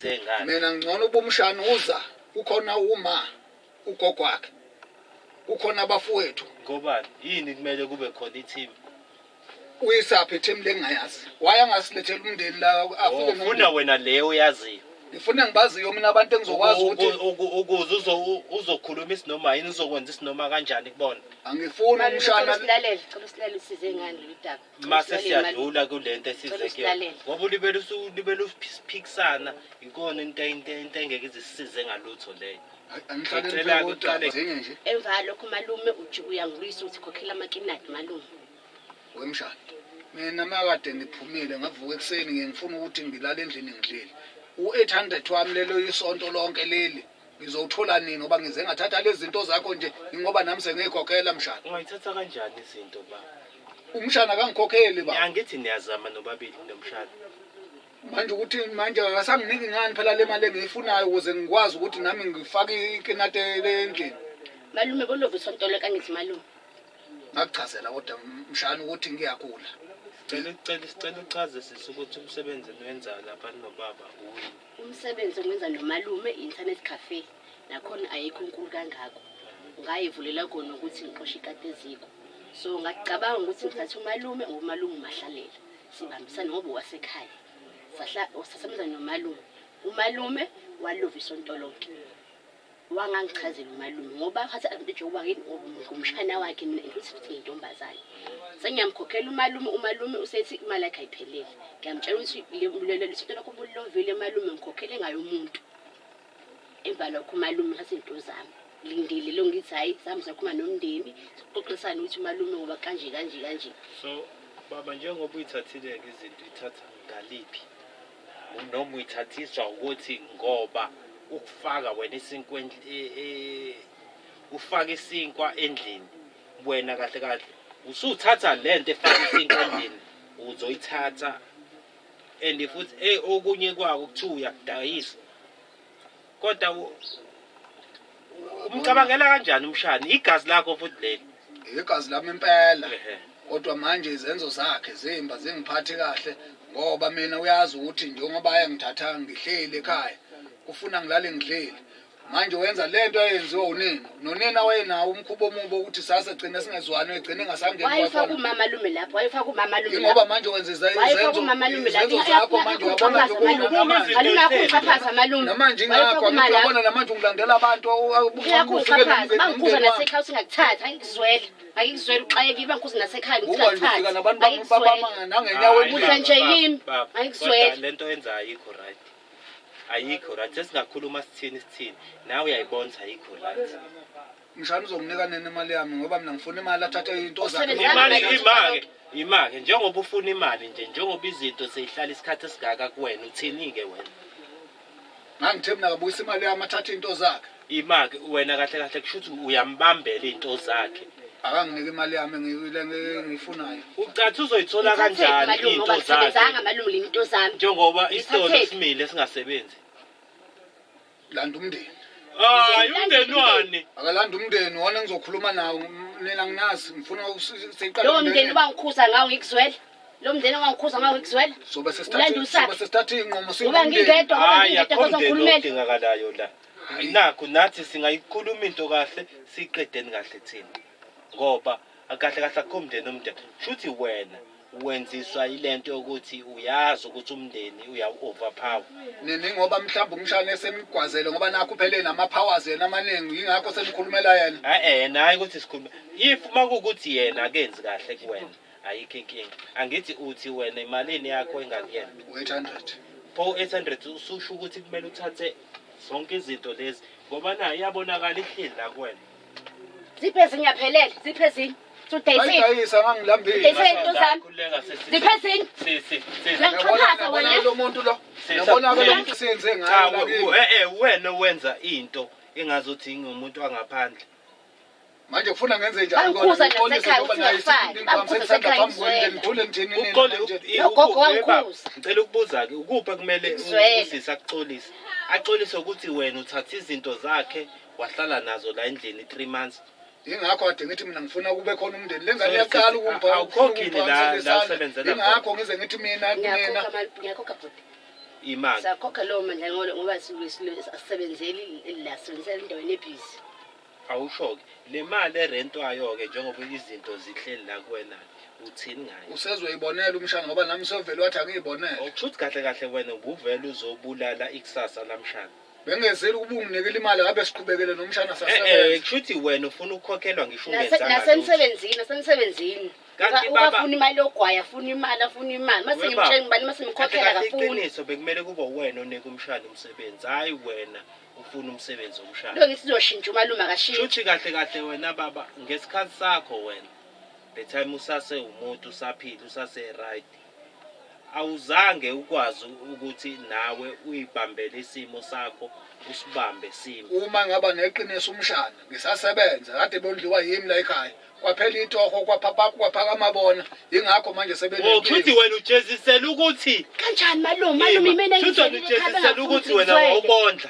zengane. Mina ngcono ubumshana uza ukhona uma ugogo wakhe. Ukhona abafowethu. Ngoba yini kumele kube khona i-team? Uyisaphi i-team lengayazi. Waya ngasilethela umndeni la afike ufuna wena leyo uyaziyo. Ngifuna ngibaziyo mina abantu engizokwazi ukuze uzokhuluma isinoma yini uzokwenza isinoma kanjani kubona. Angifuni umshana cela size ngani lolu daba. Mase siyadlula kulento esize kuyo. Ngoba libele usiphikisana ikona into engeke izisize ngalutho leyo. Angicela uqale nje. Emva lokho malume ujubuya ngilisa uthi khokhela amakinati malume. Wemshana. Mina makade ngiphumile ngavuka ekseni ngifuna ukuthi ngilale endlini ngidlile. U800 wami lelo isonto lonke leli ngizowuthola nini ngoba ngize ngathatha lezi zinto zakho nje ngoba nami sengikhokhela mshana. Ungayithatha kanjani izinto baba? Umshana akangikhokheli baba. Angithi niyazama nobabili nomshana. Manje ukuthi manje akasanginiki ngani phela le mali engiyifunayo ukuze ngikwazi ukuthi nami ngifake ikinate endlini. Malume bolovu isonto lonke angithi malume. Ngakuchazela kodwa mshana ukuthi ngiyagula. Sicela uchaze sisi ukuthi umsebenzi niwenza lapha nobaba uyi. Umsebenzi ongenza nomalume internet cafe nakhona ayikho inkulu kangako. Ngayivulela khona ukuthi ngiqoshe ikati eziko. So ngacabanga ukuthi ngithathe umalume ngomalume mahlalela. Sibambisana ngoba wasekhaya. Sasebenza nomalume. Umalume walova isonto lonke. Wangangichazela umalume ngoba hathi nje uba ngumshana wakhe mina futhi intombazane. Sengiyamkhokhela umalume usethi imali yakhe ayiphelele. Ngiyamtshela ukuthi lelo sonto lokho bulovile malume ngikhokhele ngayo umuntu. Emva lokho umalume hathi into zami. Lindile lo ngithi hayi sami sakhuma nomndeni sixoxisana ukuthi umalume ngoba kanje. So baba njengoba uyithathile ke izinto ithatha ngaliphi? Noma uyithathiswa ukuthi ngoba ukufaka wena isinkwa ufaka isinkwa endlini wena kahle usuthatha lento efaka isinkwa endlini uzoyithatha and futhi okunye kwako kuthiwa uyakudayisa kodwa umcabangela kanjani umshana igazi lakho futhi leli igazi lami impela kodwa manje izenzo zakhe zimba zingiphathe kahle ngoba mina uyazi ukuthi njengoba ayangithatha ngihleli ekhaya ufuna ngilale ngidlile manje wenza lento ayenziwa unina nonina wayenawo umkhubo omubo ukuthi sasa gcina singezwani egcine ngasangeni wayifaka umama lume lapho wayifaka umama lume ngoba manje wenza izenzo zakho manje uyabona namanje ingakho ngiyabona namanje ungilandela abantu ufike bangikhuza nasekhaya singakuthatha ayikuzwela uxayeke bangikhuza nasekhaya ngikuthatha nabantu babama nangenyaweni udla nje yimi ayikuzwela lento yenza ayikho right. Ayikho right sesingakhuluma sithini nawe uyayibona ayikho right. Mshana uzonginika nini imali yami ngoba mina ngifuna imali athathe into zakhe imali njengoba ufuna imali njengoba izinto seyihlala isikhathi esigaka kuwena uthini ke wena ngangithe mina kabuyisa imali yami athathe into zakhe imali wena kahle kusho ukuthi uyambambela into zakhe akanginike imali yami ngiyifunayo ucathi uzoyithola kanjani into zakhe malume into zami njengoba isitolo simile singasebenzi landa umndeni umndeni wani akalanda umndeni wona engizokhuluma nawo mina nginazi ngifuna siqale lo mndeni bangikhuza ngawo ngikuzwela lo mndeni wangikhuza ngawo ngikuzwela sobe sesithatha inqomo ngoba ngingedwa ngoba ngingedwa bazokhulumela ngingakalayo la nakho nathi singayikhuluma into kahle siqedeni kahle thina ngoba akahle akho umndeni shuthi wena wenziswa ilento ukuthi uyazi ukuthi umndeni uya-overpower nini ngoba mhlawumbe umshana esemgwazele ngoba nakho phela nama powers yena amaningi ingakho senikhulumela yena hayi ukuthi sikhuluma if makukuthi yena akenzi kahle kuwena ayikho inkinga angithi uthi wena imalini yakho engakuyena 800 po 800 ususho ukuthi kumele uthathe zonke izinto lezi ngoba nayo iyabonakala ihleli la kuwena ziphe ezinye yaphelele ziphe ezinye ayisa ngangilambile ziphezini ngiyabona wena lo muntu lo ngiyabona ukuthi senze ngayo wena wenza into engazuthi ngumuntu angaphandle manje kufuna ngenze njani kodwa ngicela ukubuza ke ukuphi kumele usisa akuxolise axolise ukuthi wena uthatha izinto zakhe wahlala nazo la endlini 3 months ingakho ade ngithi mina ngifuna kube khona umndeni lengane yaqala ukumpha awukhokhini la usebenzela ingakho ngize ngithi mina ngiyakho kabhuti imali. Sakhokha lowo mandla ngoba asisebenzeli la sisebenzela endaweni ebhizi. Awusho-ke le mali erentwayo-ke njengoba izinto zihleli la kuwena uthini ngayo? Usezoyibonela umshana ngoba nami sovele wathi angiyibonele. Okusho ukuthi kahle kahle wena ubuvele uzobulala ikusasa lamshana. Bengezeli ukuba unginikele imali ngabe siqhubekele nomshana sasebenza. Kusho ukuthi wena ufuna ukukhokhelwa ngisho ungenzanga lutho. Nasemsebenzini. Kanti baba Ukafuna imali yogwaya, afuna imali. Mase ngimtshela ngibani mase ngimkhokhela kafuni. Iqiniso bekumele kube wena onika umshana umsebenzi, hayi wena ufuna umsebenzi omshana. Lo ngithi uzoshintsha umalume akashintshe. Shuthi kahle kahle wena baba ngesikhathi sakho wena. The time usase umuntu usaphila usase right. Awuzange ukwazi ukuthi nawe uyibambele isimo sakho usibambe simo. Uma ngaba neqiniso umshana ngisasebenza kade bondliwa yimi la ekhaya. Kwaphela itoho kwaphaka amabona ingakho manje sebelele. Uthi wena ujezisela ukuthi kanjani malume imena ujezisela ukuthi wena wawubondla.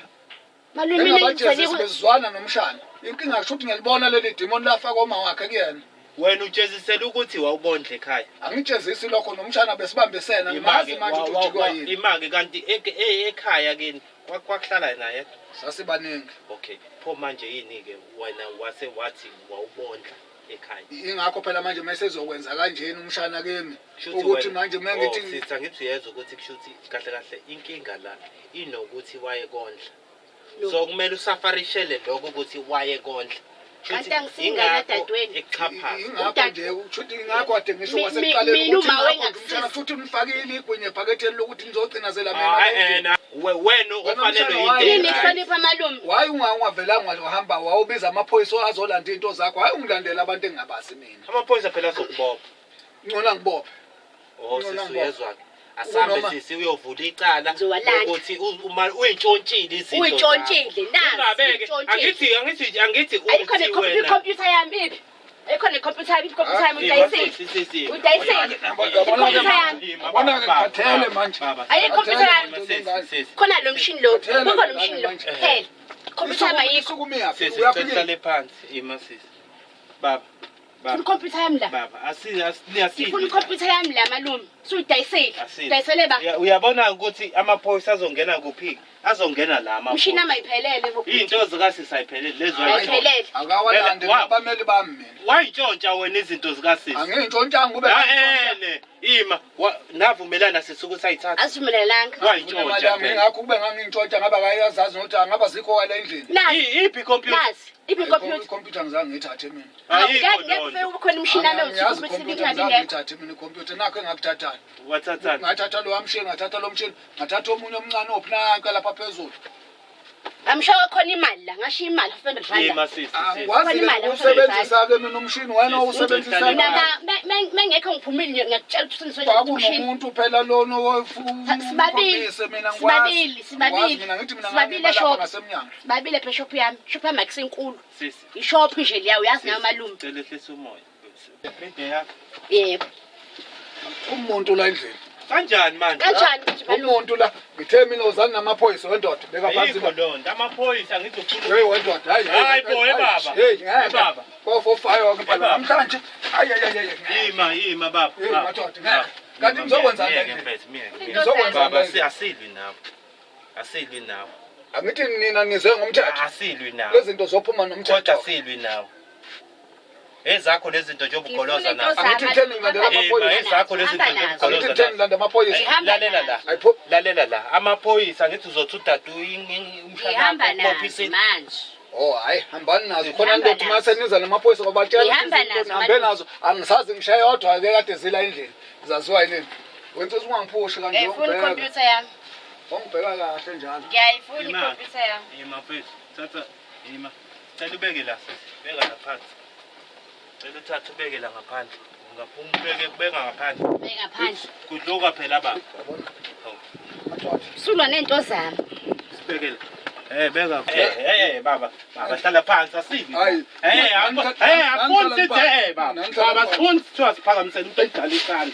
Malume mina ngitshele sizwana nomshana. Inkinga kusho ukuthi ngiyalibona leli demon lafa koma wakhe kuyena. Wena ujezisela ukuthi wawubondla ekhaya. Angijezisi lokho nomshana besibambisena ngimazi manje ukuthi kwayini. Imake kanti ekhaya kini kwakuhlala naye sasibaningi. Okay, pho manje yini ke wena wase wathi wawubondla ekhaya. Ingakho phela manje mesezokwenza kanjeni umshana kimi ukuthi manje mengithi sithi angithi uyezwa ukuthi kushuthi kahle kahle inkinga la inokuthi waye kondla. So kumele usafarishele lokho ukuthi waye kondla. Kanti angisingana dadweni. Echapha. Ingakho nje ukuthi ingakho ade ngisho kwasekuqaleni ukuthi umshana futhi umfakile igwinye ebhaketheni lokuthi nizogcinazela mina. Wena ofanele yini ihlonipha malume. Wayi ungavelanga wahamba wawubiza amaphoyisa azolanda into zakho. Hayi ungilandela abantu engingabazi mina. Amaphoyisa phela azokubopha. Ngicela ngibophe. Sisuyezwa ke. Asambe sisi uyovula icala ukuthi uma uyintshontshile izinto. Uyintshontshile nazi. Angithi ayikho necomputer yami iphi? Ayikho necomputer yami udayisile. Udayisile. Yabona ngikhathele manje. Ayikho computer yami. Khona lo mshini lo. Kukhona lo mshini lo. Phela. Computer yami ayikho. Uyahlale phansi imasisi. Baba. Funa computer yami la. Baba, asiyasini. Funa computer yami la malume. Suyidayisile. Dayisele ba. Uyabona ukuthi amaphoyisa azongena kuphi? Azongena la amaphoyisa. Umshini amayiphelele bo. Izinto zikasisi ayiphelele lezo ayiphelele. Akawalande abameli bami mina. Wayintshontsha wena izinto zikasisi. Angiyintshontshanga kube ima navumelana sisuku sayithatha. Asivumelelanga. Wayintshontsha phela. Ngakho kube ngangintshontsha ngaba kayazazi ukuthi angaba zikho wala endlini. Iphi computer? Iphi computer? Computer ngizange ngithathe mina. Ngeke ukhona umshini nami uthi computer ngizange ngithathe mina computer nakho engakuthathana. Wathathana. Ngathatha lo amshini ngathatha lo mshini ngathatha omunye omncane ophanka lapha phezulu. Amshawa khona imali la ngasho imali ufenda dlala. Ngikwazi ukusebenzisa ke mina umshini wena usebenzisa mina mengekho ngiphumile ngiyakutshela ukuthi sengisebenzisa umshini. Umuntu phela lona wofuna mina ngikwazi. Sibabili shop ngasemnyango. Sibabili pe shop yami. Shop yami akusenkulu. I-shop nje liya uyazi na malume. Cela hlisa umoya. Phinde yakho. Yebo. Umuntu la endlini. Kanjani manje? Kanjani nje malume? Umuntu la ngithe mina uzana namaphoyisa wendoda beka phansi londa amaphoyisa ngizokhuluma. Hey wendoda hayi boy baba. Hey baba. Go fire ke phela namhlanje. Yima baba. Madoda. Kanti ngizokwenza njani? Ngizokwenza baba asilwi nawe. Asilwi nawe. Angithi nina nize ngomthetho. Asilwi nawe. Lezi zinto zophuma nomthetho. Kodwa asilwi nawe. Ezakho lezi zinto nje obugoloza nazo. Angithi theni ngilandela amaphoyisa. Ezakho lezi zinto nje obugoloza nazo. Angithi theni ngilandela amaphoyisa. Lalela la. Amaphoyisa ngithi uzothi udadu umshana wakho manje. Oh hayi hambani nazo khona ndothi mase niza namaphoyisa ngobatshela hambe nazo angisazi ngishaye yodwa ke kade zila endlini zaziwa yini wenza ungangiphushi kanje ngifuna computer yami ongibheka kahle njalo ngiyayifuna computer yami mfethu thatha cela ubeke la beka la phansi cela uthathe ubeke la ngaphandle ungaphuma ubeka ngaphandle beka phansi kudluka phela baba sulwa nento zami sibekele beka baba hlala phansi asibi afunsi baba afunsi thiwa siphakamisela umuntu edala isandla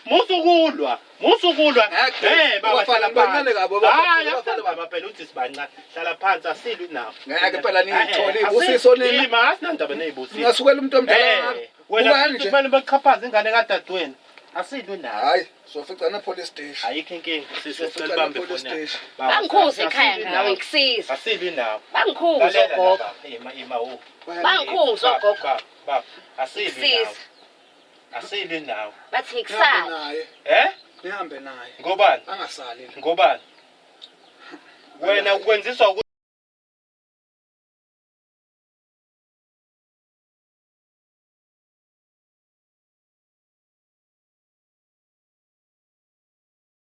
musukulwa baba hlala phansi baba phela uthi sibancane hlala phansi asilwi nawo ngeke phela niyithole ibusiso nini asinandaba nezibusiso ngasukela umuntu omdala wena kumele beqhaphaze ingane kadadewenu Asilwi nawe. Hayi, soficana police station. Ayikho inkinga. Sicela Soficana bambe police foni. station. Bangikhuze ekhaya ngawe ngikusiza. Asilwi nawe. Bangikhuze ogogo. Ima wo. Bangikhuze ogogo. Baba, asilwi nawe. Ngikusiza. Asilwi nawe. Bathi Nihambe ngikusala. naye. Nihambe naye. Ngobani? Angasali. Ngobani? Wena ukwenziswa